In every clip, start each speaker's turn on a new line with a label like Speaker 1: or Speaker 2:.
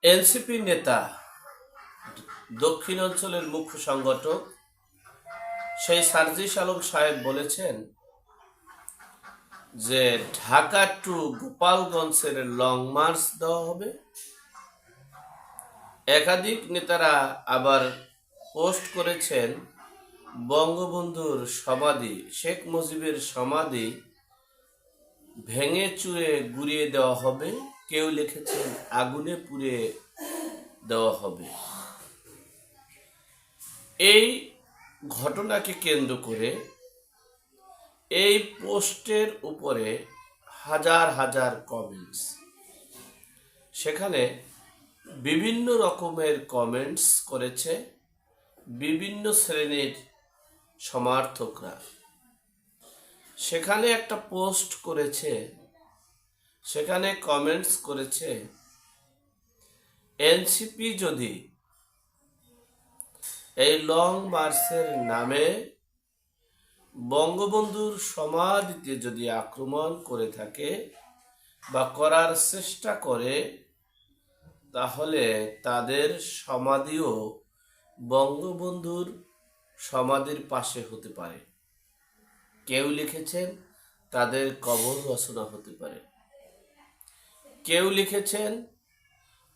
Speaker 1: NCP নেতা দক্ষিণ অঞ্চলের মুখ্য সংগঠক সেই সার্জিস আলম সাহেব বলেছেন যে ঢাকা টু গোপালগঞ্জের লং মার্চ দেওয়া হবে। একাধিক নেতারা আবার পোস্ট করেছেন বঙ্গবন্ধুর সমাধি, শেখ মুজিবের সমাধি ভেঙে চুরে গুড়িয়ে দেওয়া হবে। কেউ লিখেছেন আগুনে পুড়ে দেওয়া হবে। এই ঘটনাকে কেন্দ্র করে এই পোস্টের উপরে হাজার হাজার কমেন্টস, সেখানে বিভিন্ন রকমের কমেন্টস করেছে বিভিন্ন শ্রেণীর সমর্থকরা। সেখানে একটা পোস্ট করেছে, সেখানে কমেন্টস করেছে, এনসিপি যদি এই লং মার্চের নামে বঙ্গবন্ধুর সমাধিতে যদি আক্রমণ করে থাকে বা করার চেষ্টা করে, তাহলে তাদের সমাধিও বঙ্গবন্ধুর সমাধির পাশে হতে পারে। কেউ লিখেছেন তাদের কবর রচনা হতে পারে। কেউ লিখেছেন,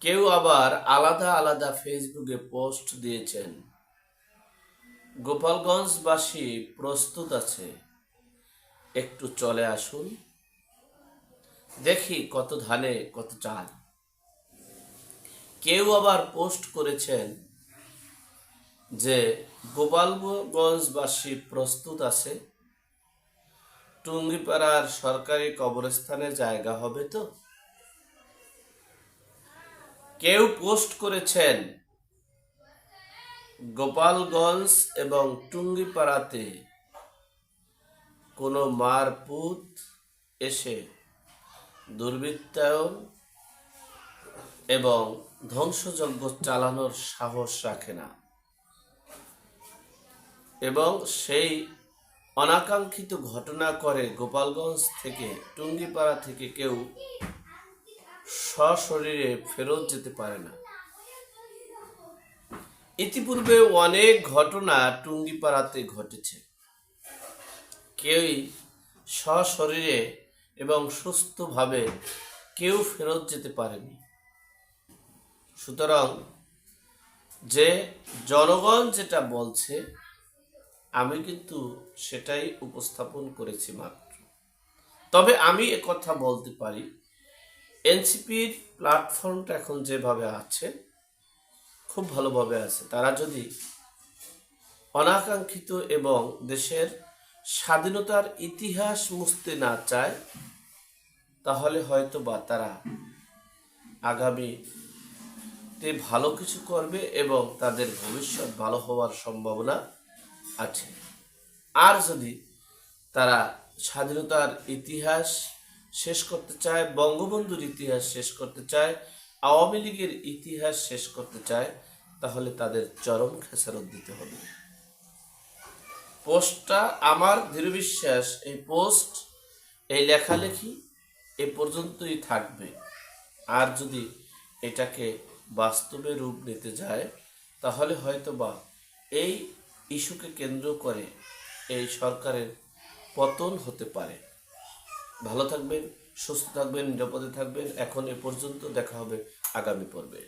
Speaker 1: কেউ আবার আলাদা আলাদা ফেসবুকে পোস্ট দিয়েছেন, গোপালগঞ্জবাসী প্রস্তুত আছে, একটু চলে আসুন, দেখি কত ধানে কত চাল। কেউ আবার পোস্ট করেছেন যে গোপালগঞ্জবাসী প্রস্তুত আছে, টুঙ্গিপাড়ার সরকারি কবরস্থানে জায়গা হবে তো। কেউ পোস্ট করেছেন গোপালগঞ্জ এবং টুঙ্গিপাড়াতে কোনো মারপুত এসে দুর্বৃত্তায়ন এবং ধ্বংসযজ্ঞ চালানোর সাহস রাখে না, এবং সেই অনাকাঙ্ক্ষিত ঘটনা করে গোপালগঞ্জ থেকে টুঙ্গিপাড়া থেকে কেউ সশরীরে ফেরত যেতে পারে না। ইতিপূর্বে অনেক ঘটনা টুঙ্গিপাড়াতে ঘটেছে, কেউই সশরীরে এবং সুস্থভাবে কেউ ফেরত যেতে পারেনি। সুতরাং যে জনগণ যেটা বলছে, আমি কিন্তু সেটাই উপস্থাপন করেছি মাত্র। তবে আমি একথা বলতে পারি, এনসিপির প্ল্যাটফর্মটা এখন যেভাবে আছে খুব ভালোভাবে আছে। তারা যদি অনাকাঙ্ক্ষিত এবং দেশের স্বাধীনতার ইতিহাস মুছতে না চায়, তাহলে হয়তো বা তারা আগামীতে ভালো কিছু করবে এবং তাদের ভবিষ্যৎ ভালো হওয়ার সম্ভাবনা আছে। আর যদি তারা স্বাধীনতার ইতিহাস শেষ করতে চায়, বঙ্গবন্ধুর ইতিহাস শেষ করতে চায়, আওয়ামী লীগের ইতিহাস শেষ করতে চায়, তাহলে তাদের চরম খেসারত দিতে হবে। পোস্টটা আমার দৃঢ় বিশ্বাস, এই পোস্ট, এই লেখালেখি এ পর্যন্তই থাকবে। আর যদি এটাকে বাস্তবে রূপ নিতে যায়, তাহলে হয়তো বা এই ইস্যুকে কেন্দ্র করে এই সরকারের পতন হতে পারে। ভালো থাকবেন, সুস্থ থাকবেন, নিরাপদে থাকবেন। এখন এ পর্যন্ত, দেখা হবে আগামী পর্বে।